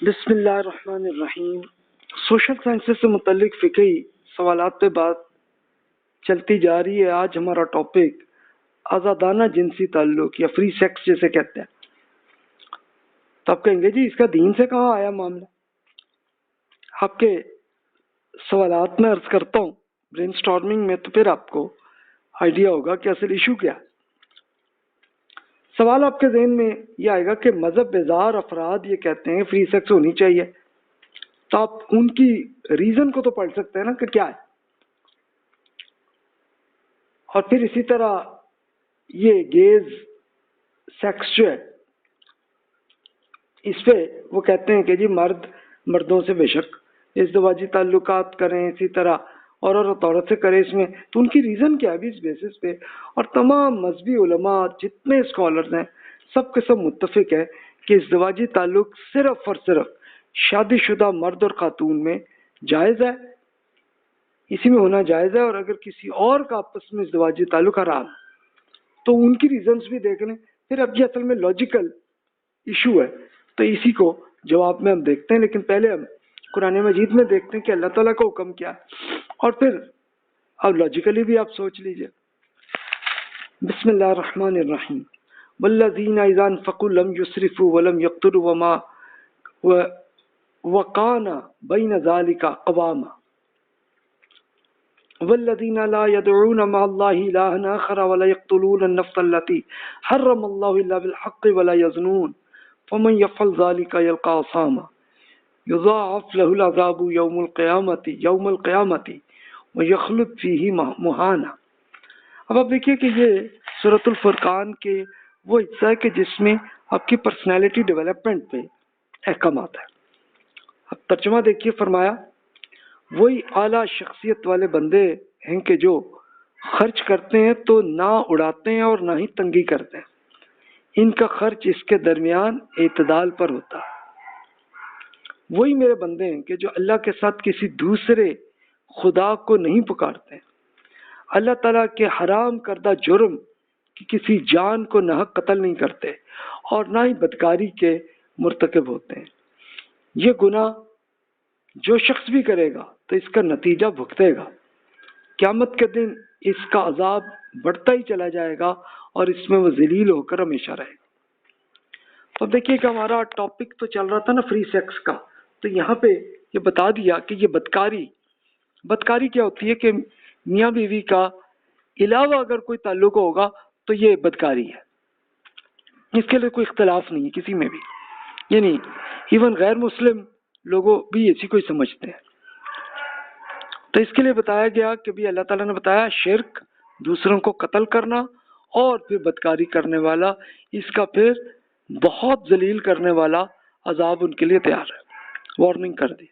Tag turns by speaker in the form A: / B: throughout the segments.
A: بسم اللہ الرحمن الرحیم۔ سوشل سائنسز سے متعلق فقہی سوالات پہ بات چلتی جا رہی ہے۔ آج ہمارا ٹاپک آزادانہ جنسی تعلق یا فری سیکس جیسے کہتے ہیں۔ تو آپ کہیں گے جی اس کا دین سے کہاں آیا معاملہ؟ آپ کے سوالات میں عرض کرتا ہوں برین سٹارمنگ میں، تو پھر آپ کو آئیڈیا ہوگا کہ اصل ایشو کیا ہے۔ سوال آپ کے ذہن میں یہ آئے گا کہ مذہب بیزار افراد یہ کہتے ہیں فری سیکس ہونی چاہیے، تو آپ ان کی ریزن کو تو پڑھ سکتے ہیں نا کہ کیا ہے۔ اور پھر اسی طرح یہ گیز سیکس جو ہے، اس پہ وہ کہتے ہیں کہ جی مرد مردوں سے بے شک ازدواجی تعلقات کریں، اسی طرح اور عورت سے کرے، اس میں تو ان کی ریزن کیا ہے بھی اس بیسس پہ۔ اور تمام مذہبی علماء جتنے اسکالرز ہیں سب کے سب متفق ہے کہ ازدواجی تعلق صرف اور صرف شادی شدہ مرد اور خاتون میں جائز ہے، اسی میں ہونا جائز ہے، اور اگر کسی اور کا آپس میں ازدواجی تعلق حرام، تو ان کی ریزنز بھی دیکھ لیں۔ پھر اب یہ اصل میں لاجیکل ایشو ہے، تو اسی کو جواب میں ہم دیکھتے ہیں، لیکن پہلے ہم قرآن مجید میں دیکھتے ہیں کہ اللہ تعالیٰ کا حکم کیا ہے، اور پھر اب لاجیکلی بھی آپ سوچ لیجئے۔ بسم اللہ الرحمن الرحیم۔ والذین اذا انفقوا لم یسرفوا ولم یقتروا وکان بین ذلک قواما والذین لا يدعون مع اللہ الہا آخر ولا يقتلون النفس التي حرم اللہ الا بالحق ولا يزنون فمن يفعل ذلك يلقى عصاما یضاعف له العذاب یوم القیامت ویخلد فیہ مہانا۔ اب آپ دیکھیے کہ یہ سورۃ الفرقان کے وہ حصہ ہے کہ جس میں آپ کی پرسنالٹی ڈیولپمنٹ پہ احکامات ہے۔ اب ترجمہ دیکھیے، فرمایا وہی اعلیٰ شخصیت والے بندے ہیں کہ جو خرچ کرتے ہیں تو نہ اڑاتے ہیں اور نہ ہی تنگی کرتے ہیں، ان کا خرچ اس کے درمیان اعتدال پر ہوتا ہے۔ وہی میرے بندے ہیں کہ جو اللہ کے ساتھ کسی دوسرے خدا کو نہیں پکارتے، اللہ تعالیٰ کے حرام کردہ جرم کہ کسی جان کو ناحق قتل نہیں کرتے، اور نہ ہی بدکاری کے مرتکب ہوتے ہیں۔ یہ گناہ جو شخص بھی کرے گا تو اس کا نتیجہ بھگتے گا، قیامت کے دن اس کا عذاب بڑھتا ہی چلا جائے گا اور اس میں وہ ذلیل ہو کر ہمیشہ رہے گا۔ تو دیکھیے کہ ہمارا ٹاپک تو چل رہا تھا نا فری سیکس کا، تو یہاں پہ یہ بتا دیا کہ یہ بدکاری کیا ہوتی ہے کہ میاں بیوی کا علاوہ اگر کوئی تعلق ہوگا تو یہ بدکاری ہے، اس کے لیے کوئی اختلاف نہیں ہے کسی میں بھی، یعنی ایون غیر مسلم لوگوں بھی اسی کو ہی سمجھتے ہیں۔ تو اس کے لیے بتایا گیا کہ بھی اللہ تعالیٰ نے بتایا شرک، دوسروں کو قتل کرنا، اور پھر بدکاری کرنے والا، اس کا پھر بہت ذلیل کرنے والا عذاب ان کے لیے تیار ہے، وارننگ کر دی۔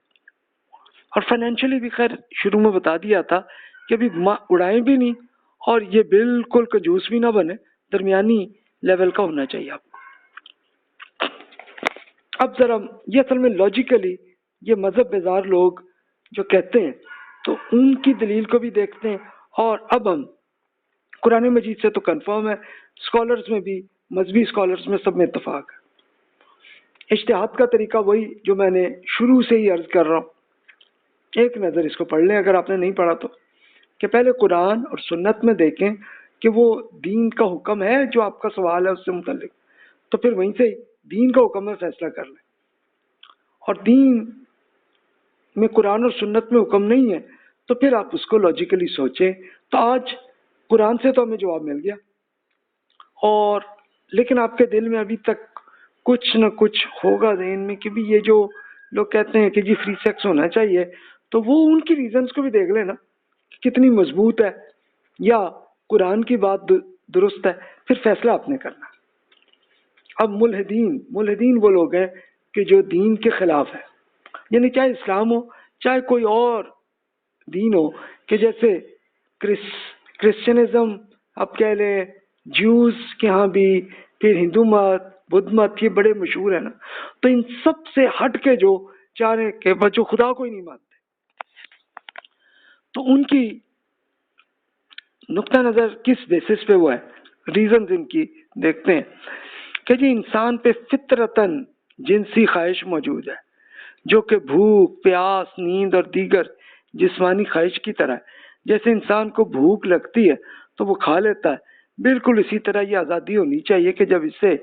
A: اور فائنینشلی بھی خیر شروع میں بتا دیا تھا کہ ابھی اڑائیں بھی نہیں اور یہ بالکل کنجوس بھی نہ بنے، درمیانی لیول کا ہونا چاہیے آپ کو۔ اب ذرا یہ اصل میں لاجیکلی یہ مذہب بیزار لوگ جو کہتے ہیں تو ان کی دلیل کو بھی دیکھتے ہیں، اور اب ہم قرآن مجید سے تو کنفرم ہے، اسکالرز میں بھی، مذہبی اسکالرز میں سب میں اتفاق ہے۔ اجتہاد کا طریقہ وہی جو میں نے شروع سے ہی عرض کر رہا ہوں، ایک نظر اس کو پڑھ لیں اگر آپ نے نہیں پڑھا تو، کہ پہلے قرآن اور سنت میں دیکھیں کہ وہ دین کا حکم ہے جو آپ کا سوال ہے اس سے متعلق، تو پھر وہیں سے دین کا حکم ہے فیصلہ کر لیں۔ اور دین میں قرآن اور سنت میں حکم نہیں ہے تو پھر آپ اس کو لاجیکلی سوچیں۔ تو آج قرآن سے تو ہمیں جواب مل گیا، اور لیکن آپ کے دل میں ابھی تک کچھ نہ کچھ ہوگا ذہن میں کہ بھی یہ جو لوگ کہتے ہیں کہ جی فری سیکس ہونا چاہیے، تو وہ ان کی ریزنز کو بھی دیکھ لینا کتنی مضبوط ہے یا قرآن کی بات درست ہے، پھر فیصلہ آپ نے کرنا۔ اب ملحدین وہ لوگ ہیں کہ جو دین کے خلاف ہے، یعنی چاہے اسلام ہو چاہے کوئی اور دین ہو، کہ جیسے کرسچنزم آپ کہہ لیں، جیوز کے ہاں بھی، پھر ہندو مت، بدھ مت، یہ بڑے مشہور ہیں نا، تو ان سب سے ہٹ کے جو چاہ رہے کہ جو خدا کو ہی نہیں مانتے، تو ان کی نقطہ نظر کس بیسس پہ وہ ہے، ریزنز ان کی دیکھتے ہیں کہ جی انسان پہ فطرتاً جنسی خواہش موجود ہے، جو کہ بھوک، پیاس، نیند اور دیگر جسمانی خواہش کی طرح ہے۔ جیسے انسان کو بھوک لگتی ہے تو وہ کھا لیتا ہے، بالکل اسی طرح یہ آزادی ہونی چاہیے کہ جب اسے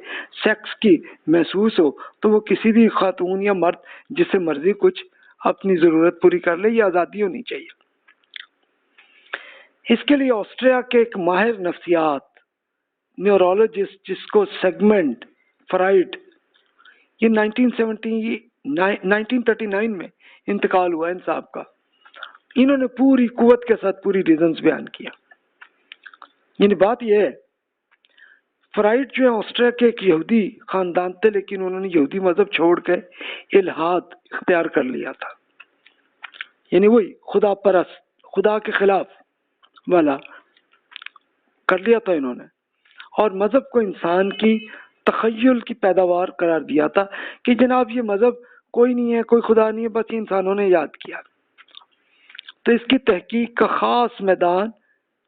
A: سیکس کی محسوس ہو تو وہ کسی بھی خاتون یا مرد جس سے مرضی کچھ اپنی ضرورت پوری کر لے، یہ آزادی ہونی چاہیے۔ اس کے لیے آسٹریا کے ایک ماہر نفسیات نیورولوجسٹ جس کو سیگمنٹ فرائڈ، یہ 1939 میں انتقال ہوا ان صاحب کا، انہوں نے پوری قوت کے ساتھ پوری ریزنز بیان کیا۔ یعنی بات یہ ہے، فرائڈ جو ہے آسٹریا کے ایک یہودی خاندان تھے، لیکن انہوں نے یہودی مذہب چھوڑ کے الحاد اختیار کر لیا تھا، یعنی وہی خدا پرست، خدا کے خلاف والا کر لیا تھا انہوں نے، اور مذہب کو انسان کی تخیل کی پیداوار قرار دیا تھا کہ جناب یہ مذہب کوئی نہیں ہے، کوئی خدا نہیں ہے، بس یہ انسانوں نے یاد کیا۔ تو اس کی تحقیق کا خاص میدان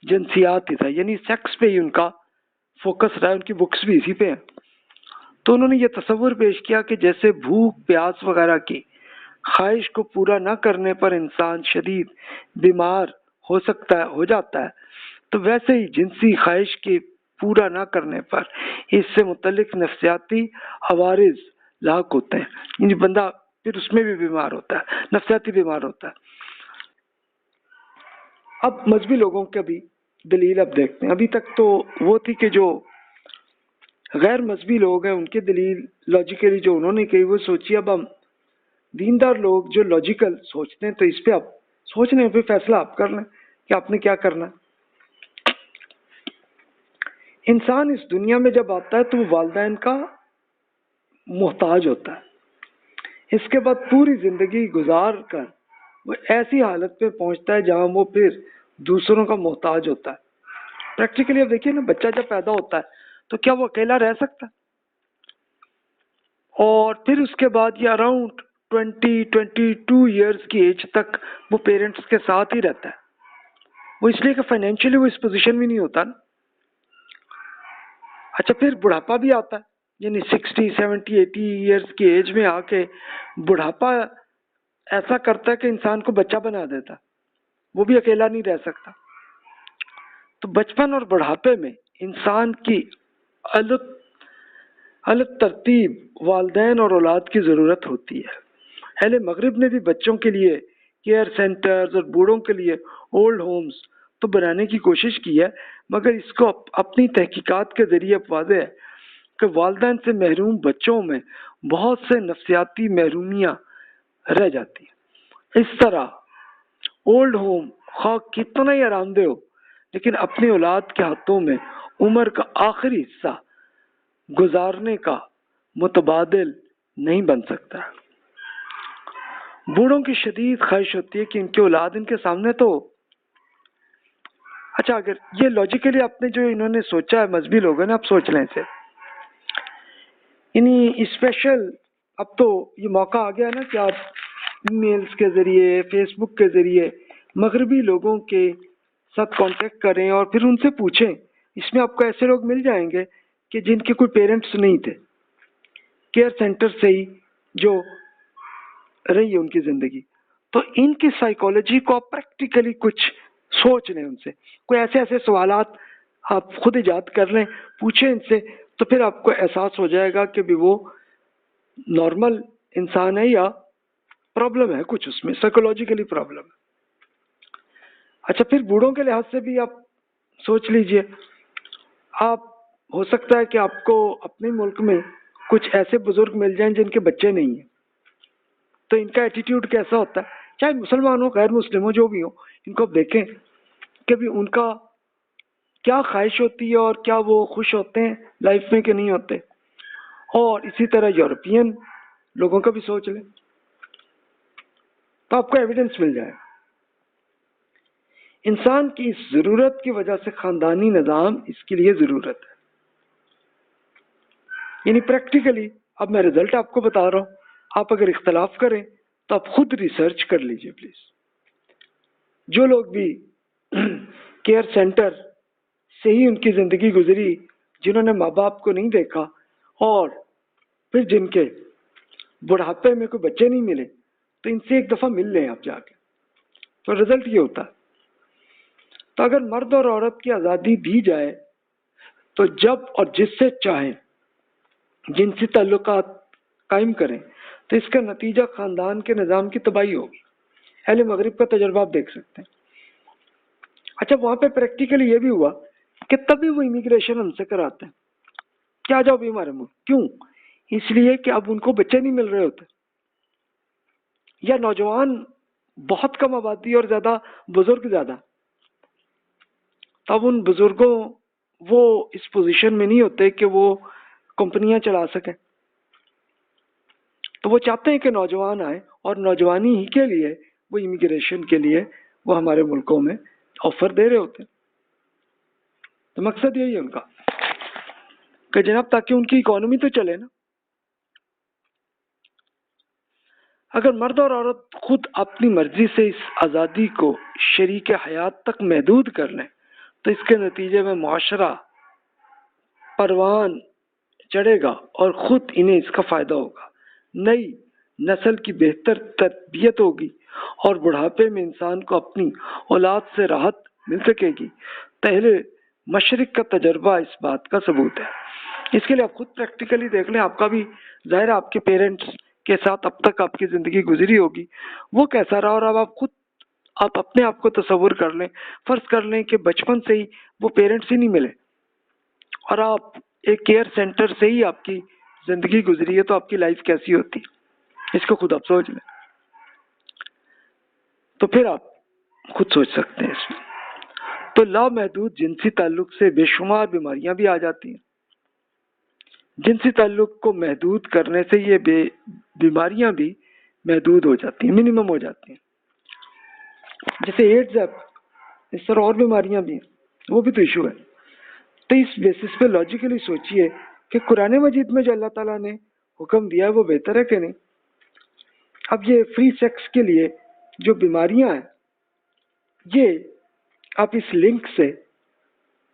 A: جنسیات ہی تھا، یعنی سیکس پہ ہی ان کا فوکس رہا، ان کی بکس بھی اسی پہ ہیں۔ تو انہوں نے یہ تصور پیش کیا کہ جیسے بھوک، پیاس وغیرہ کی خواہش کو پورا نہ کرنے پر انسان شدید بیمار ہو جاتا ہے، تو ویسے ہی جنسی خواہش کے پورا نہ کرنے پر اس سے متعلق نفسیاتی عوارض لاحق ہوتے ہیں، یعنی بندہ پھر اس میں بھی بیمار ہوتا ہے، نفسیاتی بیمار ہوتا ہے۔ اب مذہبی لوگوں کا بھی دلیل اب دیکھتے ہیں۔ ابھی تک تو وہ تھی کہ جو غیر مذہبی لوگ ہیں ان کی دلیل لاجیکلی جو انہوں نے کہی وہ سوچی، اب ہم دیندار لوگ جو لاجیکل سوچتے ہیں تو اس پہ آپ سوچنے پہ فیصلہ آپ کر لیں کہ آپ نے کیا کرنا ہے۔ انسان اس دنیا میں جب آتا ہے تو وہ والدین کا محتاج ہوتا ہے، اس کے بعد پوری زندگی گزار کر وہ ایسی حالت پہ پہنچتا ہے جہاں وہ پھر دوسروں کا محتاج ہوتا ہے۔ پریکٹیکلی اب دیکھیے نا، بچہ جب پیدا ہوتا ہے تو کیا وہ اکیلا رہ سکتا ہے؟ اور پھر اس کے بعد یہ اراؤنڈ 22 ایئرس کی ایج تک وہ پیرنٹس کے ساتھ ہی رہتا ہے، وہ اس لیے کہ فائنینشلی وہ اس پوزیشن میں نہیں ہوتا نا۔ اچھا، پھر بڑھاپا بھی آتا ہے، یعنی 60 70 80 ایئرس کی ایج میں آ کے بڑھاپا ایسا کرتا ہے کہ انسان کو بچہ بنا دیتا، وہ بھی اکیلا نہیں رہ سکتا۔ تو بچپن اور بڑھاپے میں انسان کی الگ ترتیب والدین اور اولاد کی ضرورت ہوتی ہے۔ اہل مغرب نے بھی بچوں کے لیے کیئر سینٹرز اور بوڑھوں کے لیے اولڈ ہومز تو بنانے کی کوشش کی ہے، مگر اس کو اپنی تحقیقات کے ذریعے واضح ہے کہ والدین سے محروم بچوں میں بہت سے نفسیاتی محرومیاں رہ جاتی ہیں۔ اس طرح اولڈ ہوم خواہ کتنا ہی آرام دہ ہو، لیکن اپنی اولاد کے ہاتھوں میں عمر کا آخری حصہ گزارنے کا متبادل نہیں بن سکتا۔ بوڑھوں کی شدید خواہش ہوتی ہے کہ ان کی اولاد ان کے سامنے تو ہو۔ اچھا، اگر یہ لاجیکلی آپ نے جو انہوں نے سوچا ہے مذہبی لوگوں نے، آپ سوچ لیں اسے، یعنی اسپیشل اب تو یہ موقع آ گیا نا کہ آپ ای میلز کے ذریعے، فیس بک کے ذریعے مغربی لوگوں کے ساتھ کانٹیکٹ کریں اور پھر ان سے پوچھیں۔ اس میں آپ کو ایسے لوگ مل جائیں گے کہ جن کے کوئی پیرنٹس نہیں تھے، کیئر سینٹر سے ہی جو رہی ہے ان کی زندگی، تو ان کی سائیکالوجی کو آپ پریکٹیکلی کچھ سوچ لیں، ان سے کوئی ایسے سوالات آپ خود ایجاد کر لیں، پوچھیں ان سے، تو پھر آپ کو احساس ہو جائے گا کہ بھی وہ نارمل انسان ہے یا پرابلم ہے کچھ، اس میں سائیکولوجیکلی پرابلم ہے۔ اچھا، پھر بوڑھوں کے لحاظ سے بھی آپ سوچ لیجئے، آپ ہو سکتا ہے کہ آپ کو اپنے ملک میں کچھ ایسے بزرگ مل جائیں جن کے بچے نہیں ہیں، تو ان کا ایٹیٹیوڈ کیسا ہوتا ہے، چاہے مسلمان ہو غیر مسلم ہو جو بھی ہو، ان کو دیکھیں کہ بھی ان کا کیا خواہش ہوتی ہے اور کیا وہ خوش ہوتے ہیں لائف میں کہ نہیں ہوتے۔ اور اسی طرح یورپین لوگوں کا بھی سوچ لیں تو آپ کو ایویڈنس مل جائے۔ انسان کی اس ضرورت کی وجہ سے خاندانی نظام اس کے لیے ضرورت ہے، یعنی پریکٹیکلی اب میں رزلٹ آپ کو بتا رہا ہوں، آپ اگر اختلاف کریں تو آپ خود ریسرچ کر لیجئے پلیز۔ جو لوگ بھی کیئر سینٹر سے ہی ان کی زندگی گزری، جنہوں نے ماں باپ کو نہیں دیکھا اور پھر جن کے بڑھاپے میں کوئی بچے نہیں ملے، تو ان سے ایک دفعہ مل لیں آپ جا کے، تو رزلٹ یہ ہوتا ہے. تو اگر مرد اور عورت کی آزادی دی جائے تو جب اور جس سے چاہیں جنسی تعلقات قائم کریں تو اس کا نتیجہ خاندان کے نظام کی تباہی ہوگی. اہل مغرب کا تجربہ آپ دیکھ سکتے ہیں. اچھا وہاں پہ پریکٹیکلی یہ بھی ہوا کہ تبھی وہ امیگریشن ہم سے کراتے ہیں کہ آ جاؤ بھی ہمارے ملک. کیوں؟ اس لیے کہ اب ان کو بچے نہیں مل رہے ہوتے، یا نوجوان بہت کم آبادی اور زیادہ بزرگ زیادہ. تب ان بزرگوں وہ اس پوزیشن میں نہیں ہوتے کہ وہ کمپنیاں چلا سکیں، تو وہ چاہتے ہیں کہ نوجوان آئے، اور نوجوانی ہی کے لیے وہ امیگریشن کے لیے وہ ہمارے ملکوں میں آفر دے رہے ہوتے ہیں. تو مقصد یہی ہے ان کا کہ جناب تاکہ ان کی اکانومی تو چلے نا. اگر مرد اور عورت خود اپنی مرضی سے اس آزادی کو شریک حیات تک محدود کر لیں تو اس کے نتیجے میں معاشرہ پروان چڑھے گا اور خود انہیں اس کا فائدہ ہوگا. نئی نسل کی بہتر تربیت ہوگی اور بڑھاپے میں انسان کو اپنی اولاد سے راحت مل سکے گی. پہلے مشرق کا تجربہ اس بات کا ثبوت ہے. اس کے لیے آپ خود پریکٹیکلی دیکھ لیں. آپ کا بھی ظاہر ہے آپ کے پیرنٹس کے ساتھ اب تک آپ کی زندگی گزری ہوگی، وہ کیسا رہا، اور اب آپ اپنے آپ کو تصور کر لیں. فرض کر لیں کہ بچپن سے ہی وہ پیرنٹس ہی نہیں ملے اور آپ ایک کیئر سینٹر سے ہی آپ کی زندگی گزری ہے، تو آپ کی لائف کیسی ہوتی، اس کو خود آپ سوچ لیں. تو پھر آپ خود سوچ سکتے ہیں اس میں. تو لامحدود جنسی تعلق سے بے شمار بیماریاں بھی آ جاتی ہیں. جنسی تعلق کو محدود کرنے سے یہ بیماریاں بھی محدود ہو جاتی ہیں، منیمم ہو جاتی ہیں. جیسے ایڈز ہے، اس طرح اور بیماریاں بھی ہیں، وہ بھی تو ایشو ہے. تو اس بیسس پہ لاجیکلی سوچئے کہ قرآن مجید میں جو اللہ تعالیٰ نے حکم دیا ہے وہ بہتر ہے کہ نہیں. اب یہ فری سیکس کے لیے جو بیماریاں ہیں، یہ آپ اس لنک سے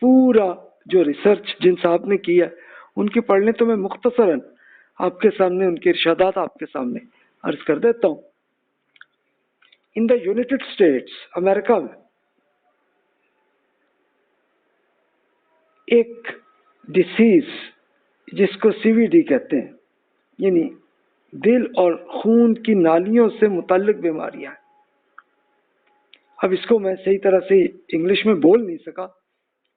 A: پورا جو ریسرچ جن صاحب نے کی ہے ان کی پڑھ لیں. تو میں مختصراً آپ کے سامنے ان کے ارشادات آپ کے سامنے عرض کر دیتا ہوں. ان دا یونائٹڈ اسٹیٹس امریکہ میں ایک ڈیسیز جس کو سی وی ڈی کہتے ہیں، یعنی دل اور خون کی نالیوں سے متعلق بیماریاں. اب اس کو میں صحیح طرح سے انگلش میں بول نہیں سکا،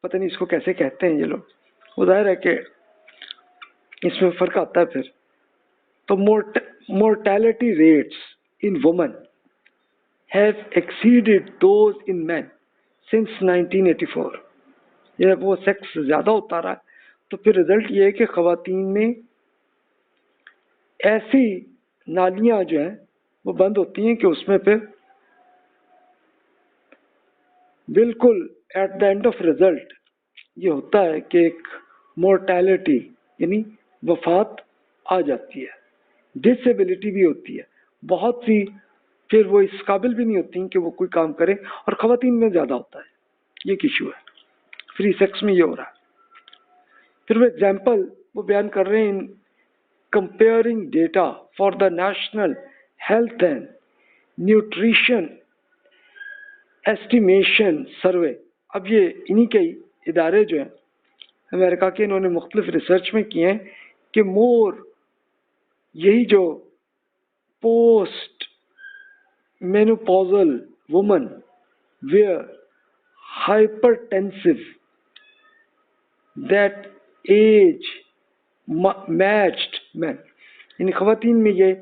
A: پتہ نہیں اس کو کیسے کہتے ہیں یہ لوگ. وہ ظاہر ہے کہ اس میں فرق آتا ہے پھر. تو mortality rates in women have exceeded those in men since 1984. جب وہ سیکس زیادہ ہوتا رہا تو پھر رزلٹ یہ ہے کہ خواتین میں ایسی نالیاں جو ہیں وہ بند ہوتی ہیں کہ اس میں پھر بالکل at the end of result یہ ہوتا ہے کہ ایک مورٹیلٹی یعنی وفات آ جاتی ہے. ڈسیبلٹی بھی ہوتی ہے بہت سی، پھر وہ اس قابل بھی نہیں ہوتی کہ وہ کوئی کام کرے، اور خواتین میں زیادہ ہوتا ہے. یہ ایک ایشو ہے، فری سیکس میں یہ ہو رہا ہے. پھر وہ ایگزامپل وہ بیان کر رہے ہیں comparing data for the national health and nutrition estimation survey. اب یہ انہی کے ادارے جو ہیں امریکہ کے، انہوں نے مختلف ریسرچ میں کیے ہیں کہ یہی جو post menopausal women were hypertensive that age matched men, یعنی خواتین میں یہ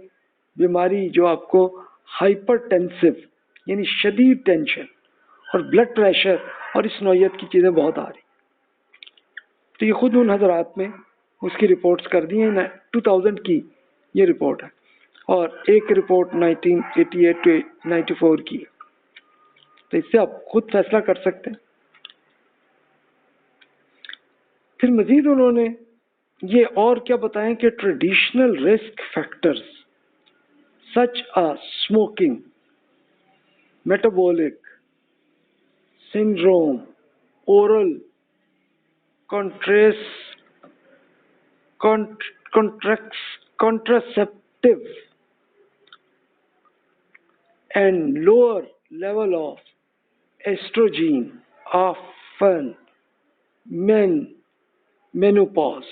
A: بیماری جو آپ کو ہائپر ٹینسو یعنی شدید ٹینشن اور بلڈ پریشر اور اس نوعیت کی چیزیں بہت آ رہی. تو یہ خود ان حضرات نے اس کی رپورٹس کر دی ہیں. 2000 کی یہ رپورٹ ہے اور ایک رپورٹ 1988 to 94 کی. تو اس سے آپ خود فیصلہ کر سکتے ہیں. پھر مزید انہوں نے یہ اور کیا بتائیں کہ traditional risk factors such smoking, metabolic syndrome, oral contraceptive and lower level of estrogen often men menopause.